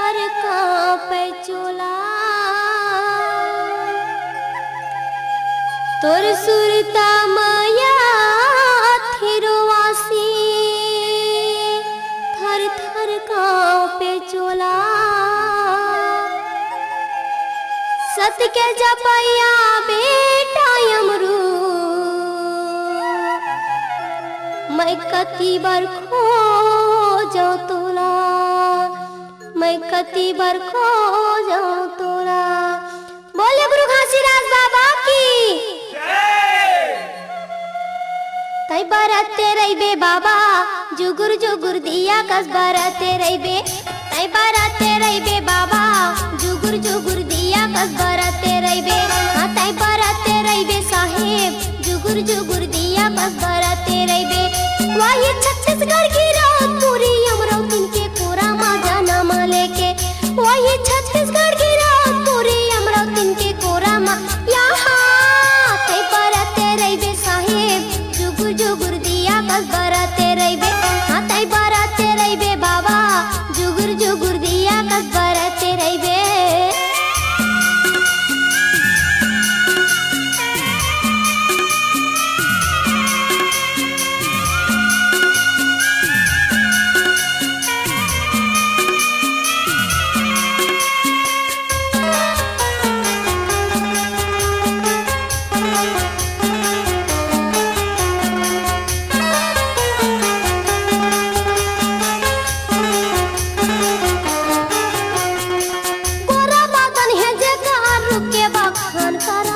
थर कांपे चोला तोर सुरता माया थिरवासी थर थर कांपे चोला सत के जपैया बेटा यमरू मैं कति बार खो जाऊं तोला मैं कति बार खो जाऊं तोला। बोले गुरु घासीदास बाबा की तई बरते रहिबे बाबा जुगुर जुगुर दिया कस बरते रहिबे तई बरते रहिबे बाबा जुगुर जुगुर दिया कस बरते रहिबे हाँ तई बरते रहिबे साहेब जुगुर जुगुर दिया कस बरते रहिबे वही छत्तीसगढ़ की रात पूरी अमरावती के कोरा माजा नामा लेके वही छत्तीसगढ़ की रात पूरी अमरावती के कोरा मा यहाँ तई बरते रहिबे साहेब जुगुर जुगुर दिया कस बरते रहिबे हाँ तई बरते रहिबे बाबा जुगुर जुगुर दिया कस बरते रहिबे।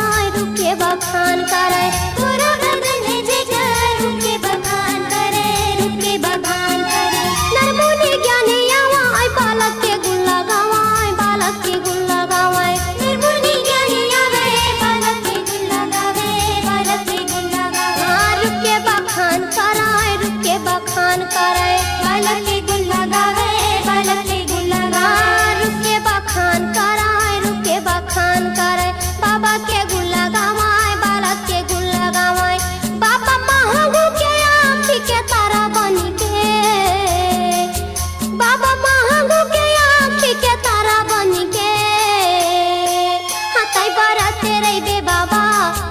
बखान करे तोरा बदन है जेकर रुके बखान करे रुके बखान करे नरमुनि ज्ञानी आवाय बालक के गुण लगावाय बालक के गुण लगावाय नरमुनि ज्ञानी आवे बालक के गुण लगावे बालक के गुण लगावे रुके बखान कराय रुके बखान करे बालक के गुण लगावे बालक के गुण लगावे रुके बखान कराय रुके बखान करे बाबा के गुण लगावा के गुण लगावाय बाबा महंगू के आँखी के तारा बनी के बाबा महंगू के आँखी के तारा बनी के हाँ तई बरते रहिबे बाबा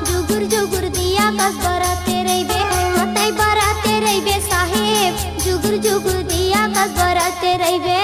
जुगुर जुगुर दिया कस बरते रहिबे हाँ तई बरते रहिबे साहेब जुगुर जुगुर दिया कस बरते रहिबे।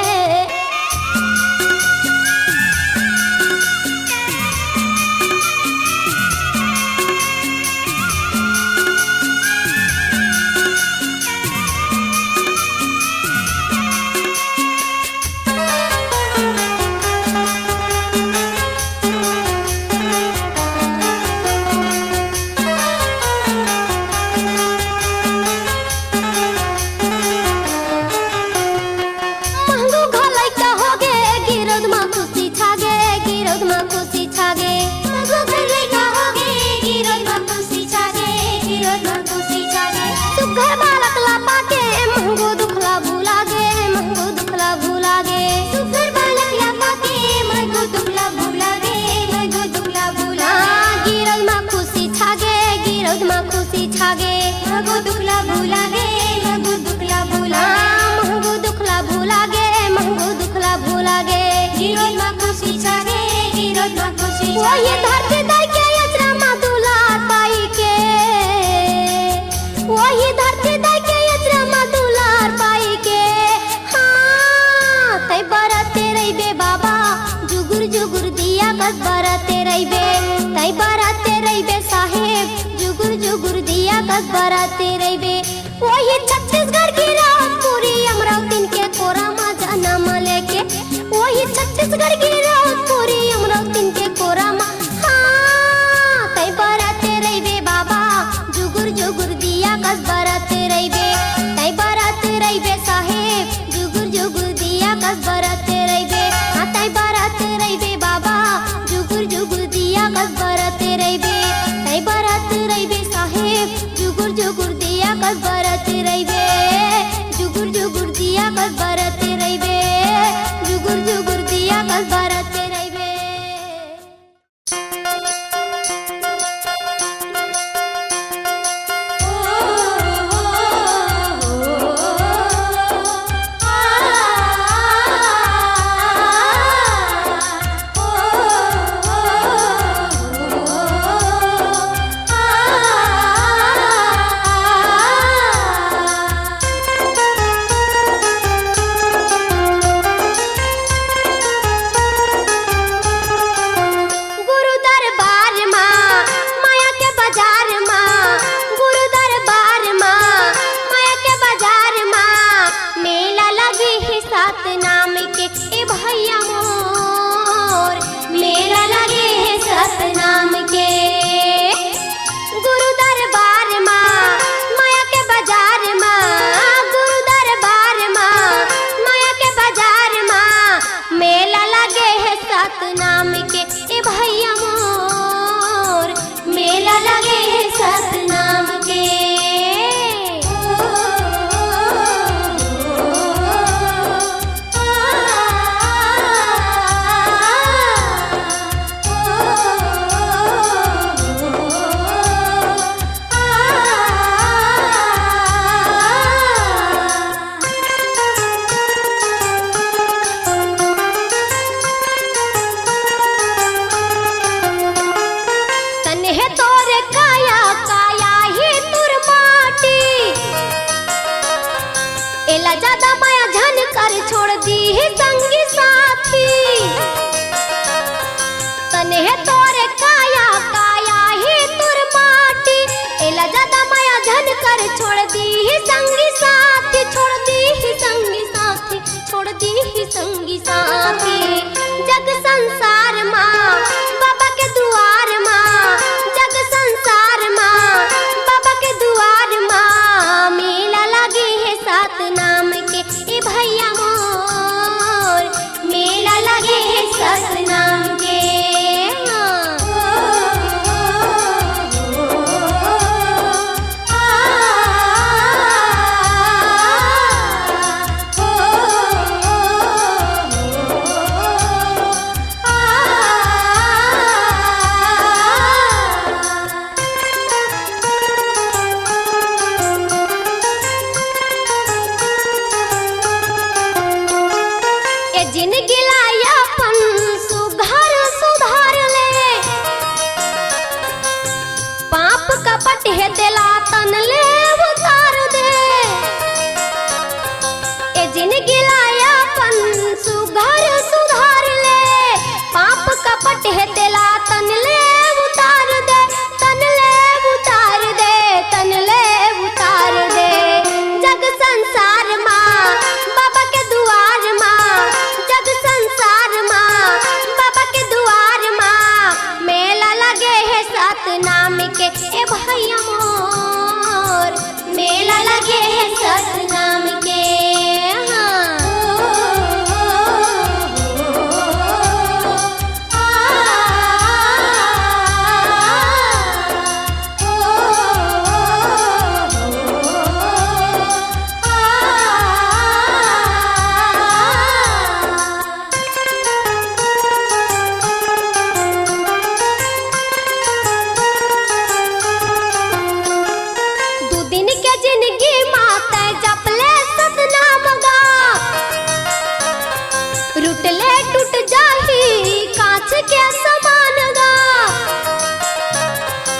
महगो दुखला भूला गे महगो दुखला भूला महगो दुखला भूला गे महगो दुखला भूला गे गिरोज मा खुशी छागे गिरोज मा खुशी वो ये धरती दाई के यजरा मा दुलार पाई के वो ये धरती दाई के यजरा मा दुलार पाई के हाँ तई बरते रहिबे बाबा जुगुर जुगुर दिया कस बरते रहिबे तई बरते रहिबे साहेब जुगुर जुगुर दिया कस बरते रहिबे वही छत्तीसगढ़ की रात पूरी अमरावती के कोरा माजा नामा लेके वही छत्तीसगढ़ की रात पूरी अमरावती के कोरा मा हाँ तई बरते रहिबे बाबा जुगुर जुगुर दिया कस बरते रहिबे तई बरते रहिबे साहेब जुगुर जुगुर दिया कस बरते रहिबे हाँ तई बरते रहिबे बाबा जुगुर जुगुर दिया कस बरते रहिबे तई बरते रहिबे साहेब जुगुर जुगुर दिया कस बरते रहिबे जुगुर जुगुर दिया कस बरते रहिबे जुगुर जुगुर दिया कस बरते रहिबे। आ सतनाम के ए भैया मोर मेला लगे है सतनाम के। गुरु दरबार माँ माया के बाजार माँ, गुरु दरबार माँ माया के बाजार माँ मेला लगे है सतनाम के ए भैया मोर मेला लगे है सतनाम के। तन्हे तोरे काया काया ही तुर माटी, एला ज्यादा माया झन कर छोड़ दी है संगी साथी। तन्हे तोरे काया काया ही तुर माटी, एला ज्यादा माया झन कर छोड़ दी है संगी साथी, छोड़ दी है संगी साथी, छोड़ दी है संगी साथी। जग संसार माँ बाबा के दुआर माँ, जग संसार माँ बाबा के दुआर माँ मेला लगे है सतनाम के ए भैया मोर मेला लगे है सतनाम के। जिनगी लायापन सुधार सुधार ले, पाप कपट है दिला तन ले उतार दे। ए जिनगी लायापन सुधार सुधार ले, पाप कपट है दिला तन ले उतार दे, तन ले उतार दे, तन ले उतार दे। जग संसार माँ बाबा के दुआर माँ, जग संसार माँ बाबा के दुआर माँ मेला लगे है सतनाम के ए भैया मोर मेला लगे है सतनाम के। दू दिन के जिंदगी माते जपले सतनाम गा, रुटले टूट जाही कांच के समान गा।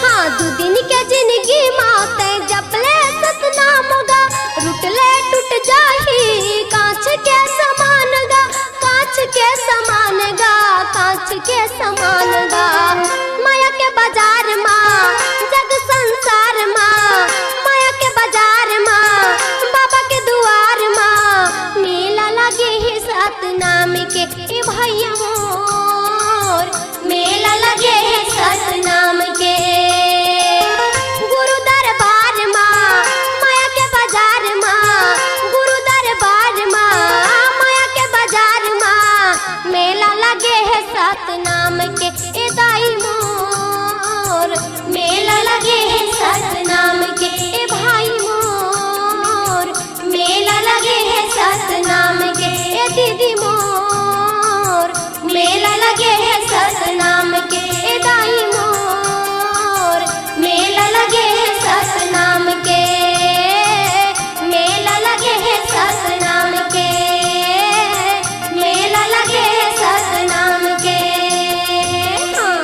हाँ दू दिन के जिंदगी माते जपले सतनाम गा, रुटले टूट जाही कांच के समान गा, कांच के समान गा, कांच के समान गा। माया के बाजार माँ जग संसार माँ, माया के बाजार माँ बाबा के दुआर माँ मेला लगे है सतनाम के ए भैया मोर मेला लगे है सतनाम के। गुरु दरबार माँ माया के बाजार माँ, गुरु दरबार माँ माया के बाजार माँ मेला लगे है सतनाम के ए दाई मोर मेला लगे है सतनाम के ए भाई मोर मेला लगे है सतनाम के ए दीदी मोर मेला लगे है सतनाम के ए दाई मोर मेला लगे है सतनाम के, मेला लगे है सतनाम के, मेला लगे है सतनाम के। हाँ।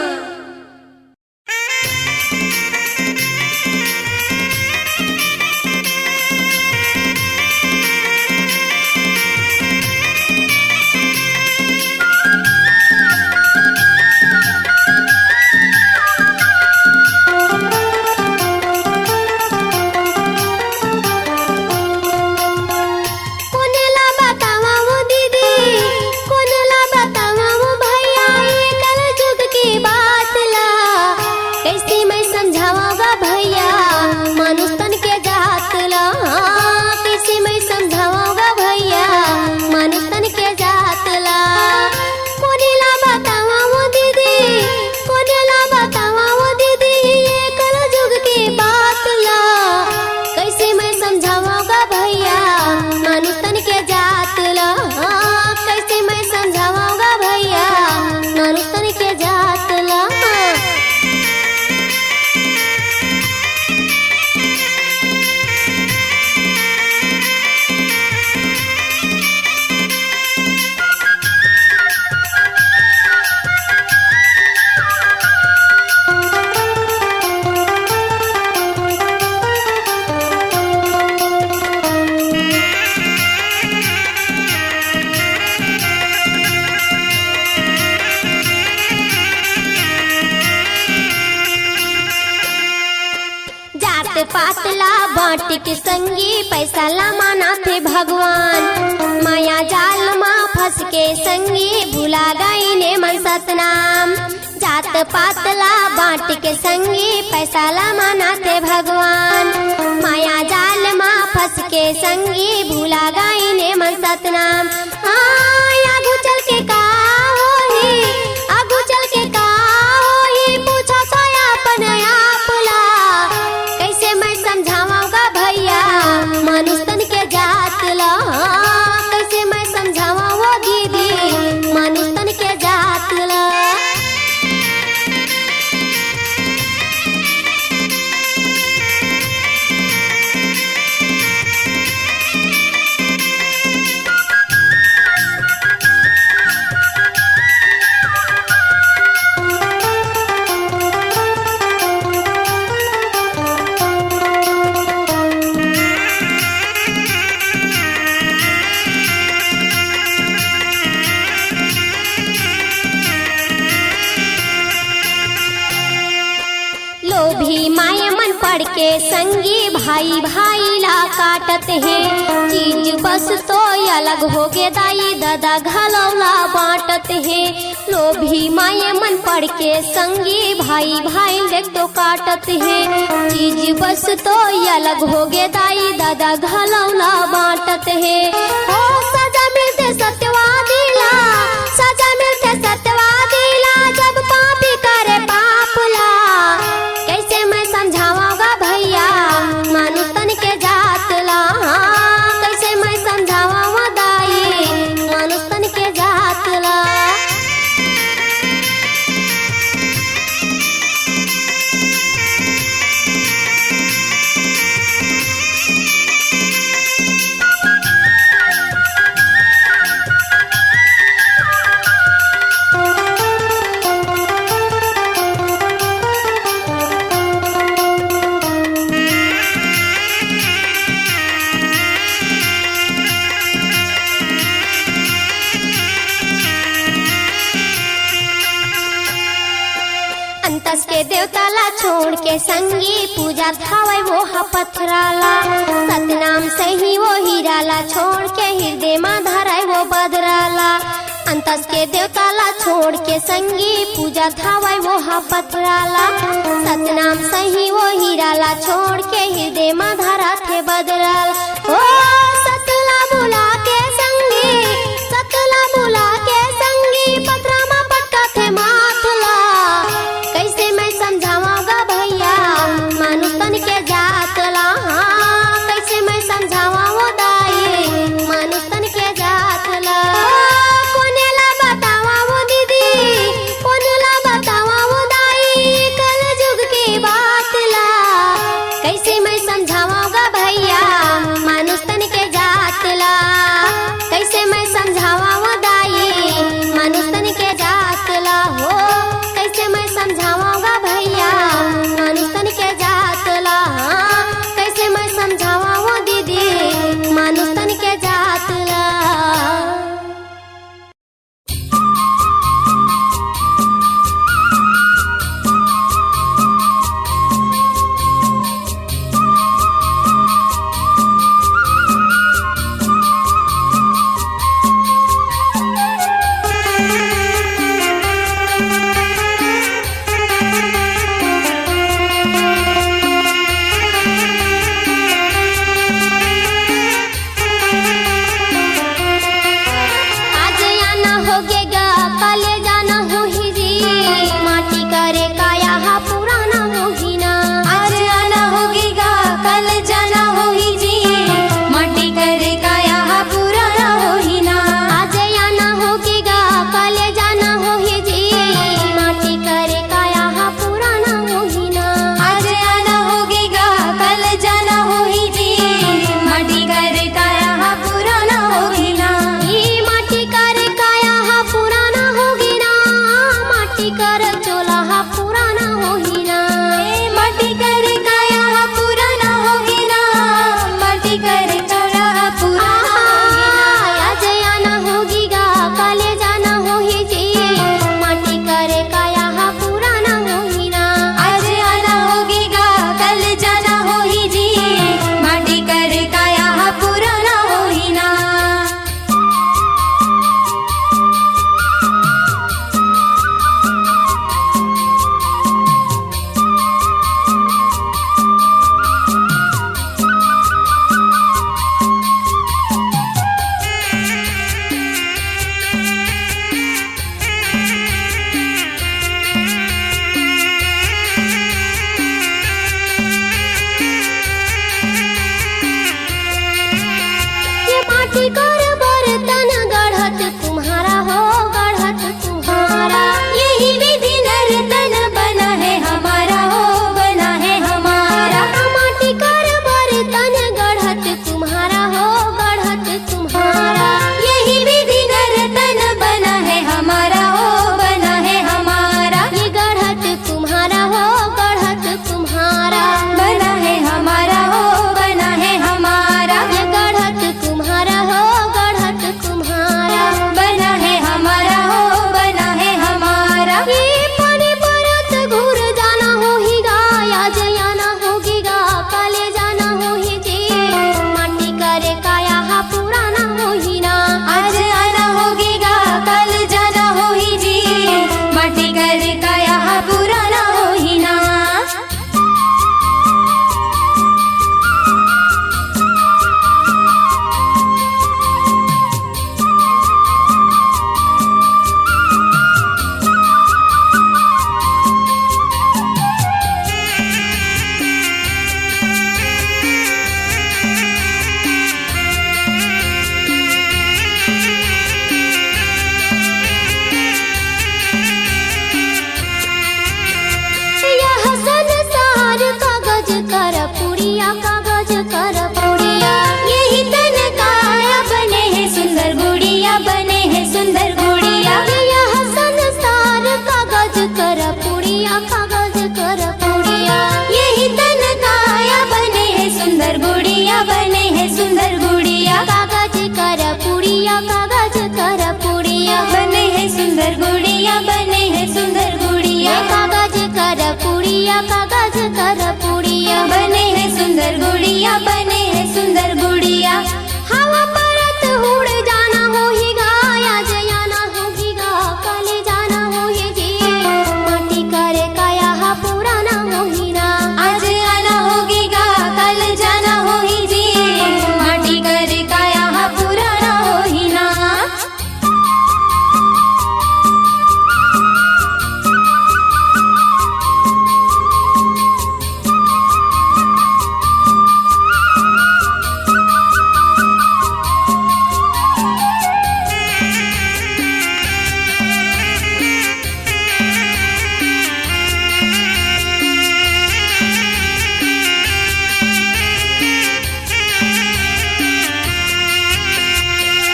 बांट के संगी पैसा ला माना थे भगवान। माया जाल माँ फंस के संगी भुला गई ने मन सतनाम। जात पातला बांट के संगी पैसा ला माना थे भगवान। माया जाल माँ फंस के संगी भुला गई ने मन सतनाम। आगू चल के का होही, आगू चल के का होही, पूछा सोया अपन आपला। कैसे मैं समझाऊंगा भैया मनुष्य तन के जात ला। कैसे मैं समझावा वो दीदी मनुष्य तन के जात ला। लोभी माया मन पड़ के संगी भाई भाई ला काटत है। चीज बस तो अलग हो गे दाई दादा घलौला बांटत है। लोभी माया मन पड़ के संगी भाई भाई देख तो काटत है। चीज बस तो अलग हो गे दाई दादा घलौला बांटत है। ओ सजा मिलते सत्यवादी ला, सजा मिलते सत्यवादी ला, जब पापी करे पाप ला। कैसे मैं समझाऊंगा भैया मनुष्य तन के जात ला। कैसे मैं समझाऊंगा दाई मनुष्य तन के जात ला। अंतस के देवताला छोड़ के संगी पूजा थावे वो हा पथराला। सतनाम सही वो हीराला छोड़ के हृदय में धराए वो बदराला। अंतस के देवताला छोड़ के संगी पूजा थावे वो हा पथराला। सतनाम सही वो हीराला छोड़ के हृदय में धरा थे बदराला। ओ सतला बुला के संगी, सतला बुला के संगी पथरा में पटका थे माथला। कैसे मैं समझाऊंगा भैया मनुष्य तन के जात ला। कैसे मैं समझावा वो दाई मनुष्य तन के जात ला। कोने ला बतावा वो दीदी, कोने ला बतावा वो दाई कल युग की बात ला। कैसे मैं समझाऊंगा भैया मनुष्य तन पुड़िया कागज कर पुड़िया बने है सुंदर गुड़िया, बने है सुंदर गुड़िया, कागज कर पुड़िया कागज कर पुड़िया बने है सुंदर गुड़िया, बने है सुंदर गुड़िया। हवा परत उड़ जाना होहीगा, आज आना होहीगा, कल जाना होही जी, माटी करे काया हा पुराना होहीना, आज आना होगीगा, कल जाना होही जी, माटी करे काया हा पुराना होही ना।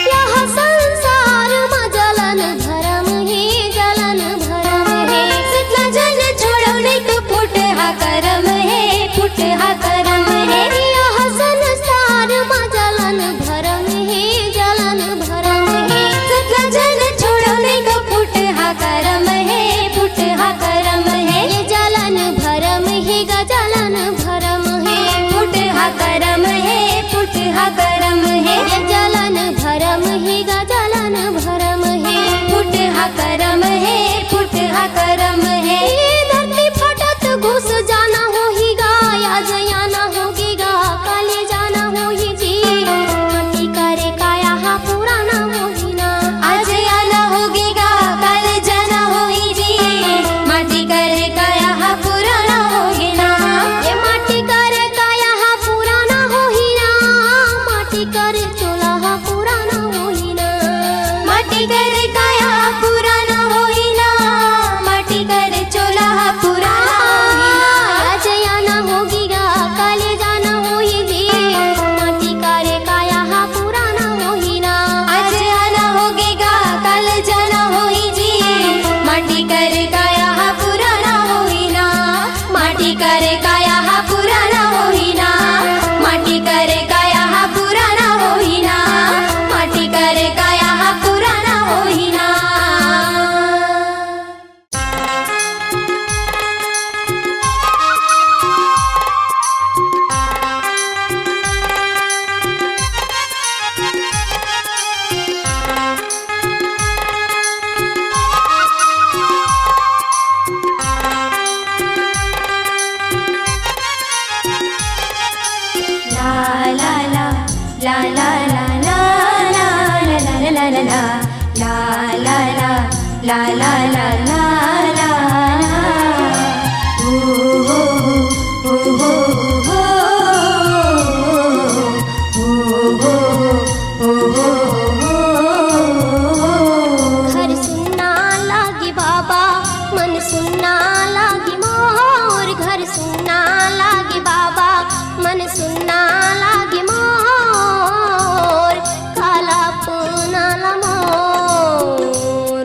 यह संसार में जलन भरम है, जलन भरम है, सतना जन छोड़ो नहीं तो फुट हा करम है, फुट हा करम है। यह संसार में जलन भरम है, जलन भरम है, सतना जन छोड़ो नहीं तो फुट हा करम है, फुट हा करम है। ये जलन भरम है गा जलन भरम है, फुट हा करम है, फुट हा करम है। ये जलन भरम है गा जलन भरम है, फुट हा करम है, फुट हा करम है। ये धरती फटत घुस जाना होहीगा, आज आना होगीगा, कल जाना होही जी, माटी करे काया हा पुराना होहीना, आज आना होगीगा, कल जाना होही जी, माटी करे काया हा पुराना होगी ना। ये माटी करे काया हा पुराना होहीना, माटी करे चोला हा पुराना होहीना, माटी करे काया हा पुराना होई ना, माटी करे चोला हा पुराना होई ना। आज आना होगीगा, कल जाना होही जी, माटी करे काया हा पुराना होहीना, आज आना होगीगा, कल जाना होई जी, माटी करे काया हा पुराना होई ना, माटी करे काया हा पुराना होई ना, माटी करे काया हा पुराना होई ना, माटी करे काया हा पुराना होई ना। La la la la la la la la la la la la la la la la la la la la घर सुनना लागी बाबा, मन सुनना लागी मोर, घर सुनना लागी बाबा, मन सुनना लागी मोर, काला पुनाला मोर।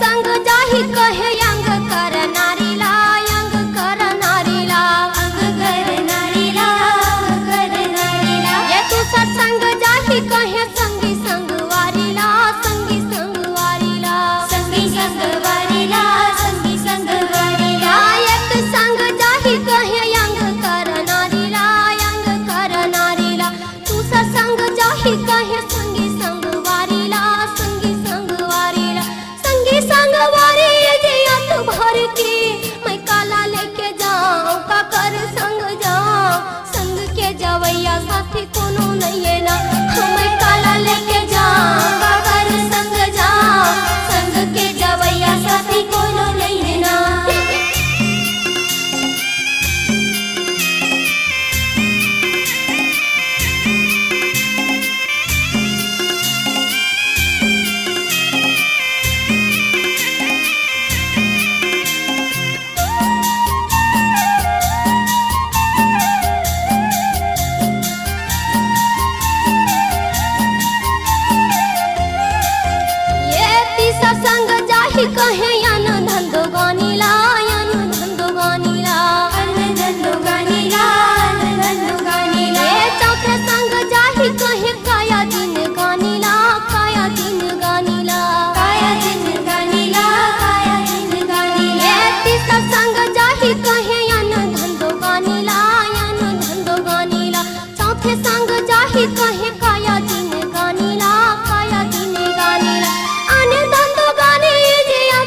संग जाहि कहे अंग कर नारीला अंग कर नारीला अंग कर नारीला अंग कर नारीला ये तू सत्संग जाहि कहे संगी संग वारीला संगी संग वारीला संगी संग वारीला संगी संग वारीला एक संग जाहि कहे अंग कर नारीला अंग कर नारीला तू सत्संग जाहि कहे संगी संग वारीला संगी संग वारीला संगी संग वारी जिया तू भर के मैं काला लेके जाऊं का कर संग जाऊं संग के जवैया साथी कोनो नहीं है ना मैं काला लेके जाऊं का कर संग जाऊं संग के जवैया साथी कोनो नहीं है ना ये तीसरा संग जाहि कहे यान धंधो गानीला यान धंधो गानीला अन्न धंधो गानीला अन्न धंधो गानीला ये चौथे संग जाहि कहे काया दिन गानीला काया दिन गानीला काया दिन गानीला काया दिन गानीला ये तीसरा संग जाहि कहे यान धंधो गानीला यान धंधो गानीला चौथे संग जाहि कहे काया दिन गानीला काया दिन गानीला अन धंधो गानी जिया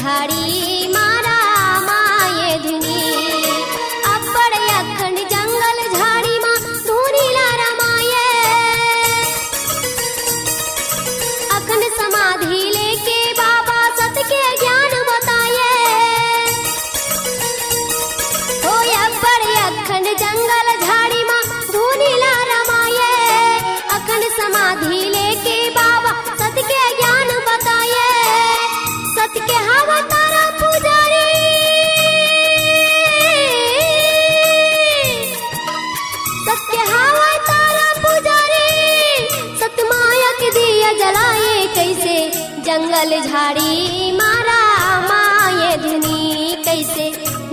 झाड़ी मारा माये धुनी अब्बड़ अखंड जंगल झाड़ी माँ धुनी लारा माये अखंड समाधि लेके बाबा सत के ज्ञान बताए हो अब्बड़ अखंड जंगल झाड़ी माँ धुनी लारा माये अखंड समाधि लेके बाबा सत के ज्ञान बताए सत के हवा तारा पुजारी सत के हवा तारा पुजारी सतमाया के दिया जलाए कैसे जंगल झाड़ी मारा माये धुनी कैसे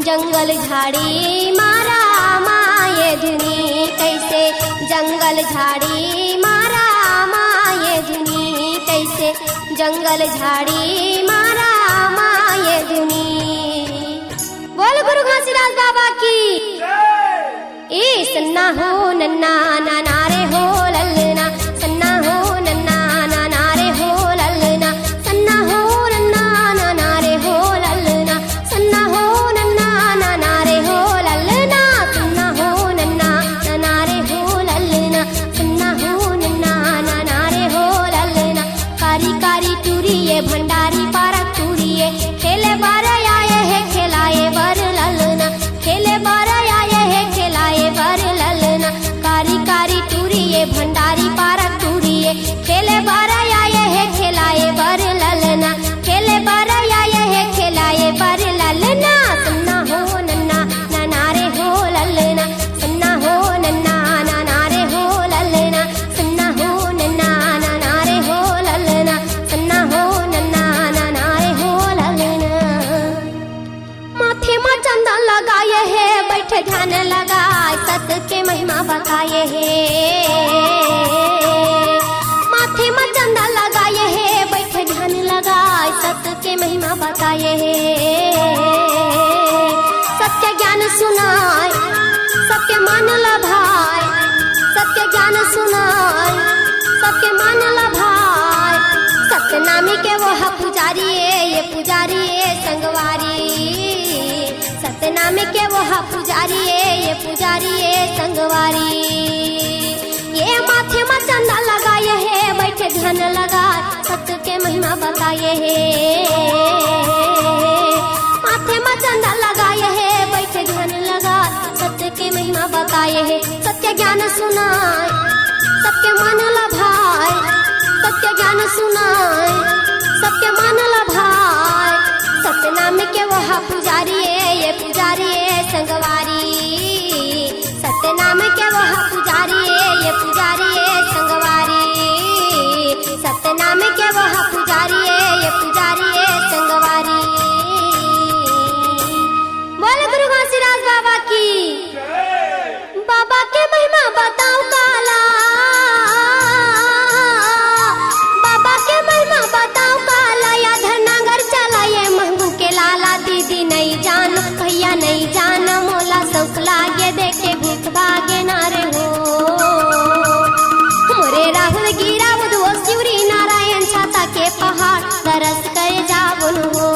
जंगल झाड़ी मारा माये धुनी कैसे जंगल झाड़ी मारा माये धुनी कैसे जंगल झाड़ी मारा माये धुनी बोल गुरु घासीदास बाबा की ए सन्ना हो नन्ना नाना रे हो ललना सन्ना हो नन्ना नाना रे हो ललना सन्ना हो नन्ना नाना रे हो ललना सन्ना हो नन्ना नाना रे हो ललना सन्ना हो नन्ना नाना रे हो ललना सन्ना हो नन्ना नाना रे हो ललना कारी कारी टूरिये भंडारी पारक टूरिये खेले बार आए है खेलाए बर ललना खेले बार आए है खेलाए बर ललना कारी कारी टूरिये भंडारी पारक टूरिये खेले बार आए है खेलाए बर ललना खेले बार आए है खेलाए बर ललना सन्ना हो नन्ना नाना रे हो ललना सन्ना हो नन्ना नाना रे हो ललना सन्ना हो नन्ना नाना रे हो ललना सन्ना हो नन्ना नाना रे हो ललना माथे में चंदन लगाए है बैठे ध्यान लगाए सत के महिमा बताए है माथे में चंदन लगाए है बैठे ध्यान लगाए सत के महिमा बताए है सत्य ज्ञान सुनाए सबके मन लभाए सत्य ज्ञान सुनाए सबके मन लभाए सतनामी के वो पुजारी ये पुजारी संगवारी सतनामी के वो पुजारी ये पुजारी संगवारी ये माथे में चंदा लगाए है बैठे ध्यान लगा सत्य के महिमा बताए है माथे में चंदा लगाए है बैठे ध्यान लगा सत्य के महिमा बताए है सत्य ज्ञान सुनाए सबके मन लभाए सत्य ज्ञान सुनाए सबके मन लभाए सतनाम के वह पुजारी ये पुजारी संगवारी सतनाम के वह पुजारी ये पुजारी संगवारी सतनाम के वह पुजारी ये पुजारी संगवारी बोल गुरु घासीदास बाबा की बाबा के महिमा बताओ काला बाबा के महिमा बताओ काला या धरनागर चला ये महबू के लाला दीदी नहीं जान भैया नहीं जान मोला शौक लागे देखे भूख भागे नारे हो मोरे राहुल गिरा बुधो शिवरी नारायण छाता के पहाड़ तरस कर जावन हो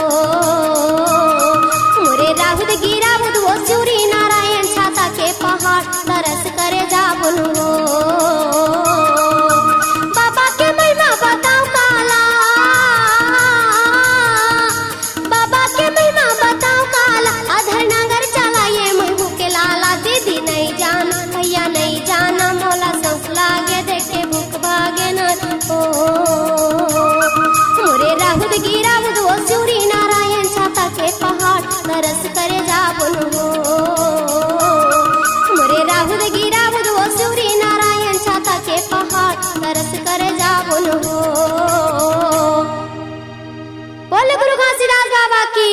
मोरे राहुल गिरा बुधो शिवरी नारायण छाता के पहाड़ तरस कर जावन हो बाबा के महिमा बताओ काला बाबा के महिमा बताओ काला अधर नगर चला ये महबू के लाला दीदी नहीं जान भैया नहीं जान मोला शौक लागे देखे भूख भागे न हो मोरे राहुल गिरा बुधो शिवरी नारायण छाता के पहाड़ तरस करे जावन हो मोरे राहुल गिरा बुधो शिवरी नारायण छाता के पहाड़ तरस करे जावन हो बोल गुरु घासीदास बाबा की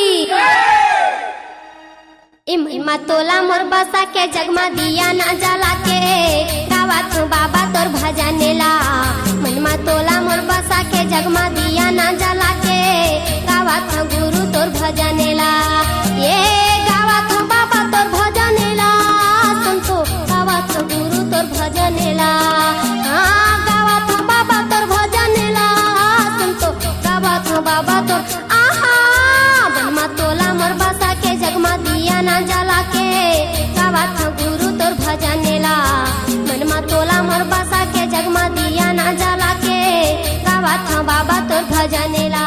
ए महिमा तोला मोर बसा के जगमा दिया ना जला के गावात बाबा तोर भजनेला महिमा तोला मोर बसा के जगमा दिया ना जला के गावात गुरु तोर भजनेला ये गावात बाबा तोर भजनेला संतो गावात गुरु तोर भजनेला हाँ गावात बाबा तोर भजनेला संतो गावात बाबा तोर आहा टोला मोर बसा के जगमा दिया ना जला के गावा था बाबा तोर भजनेला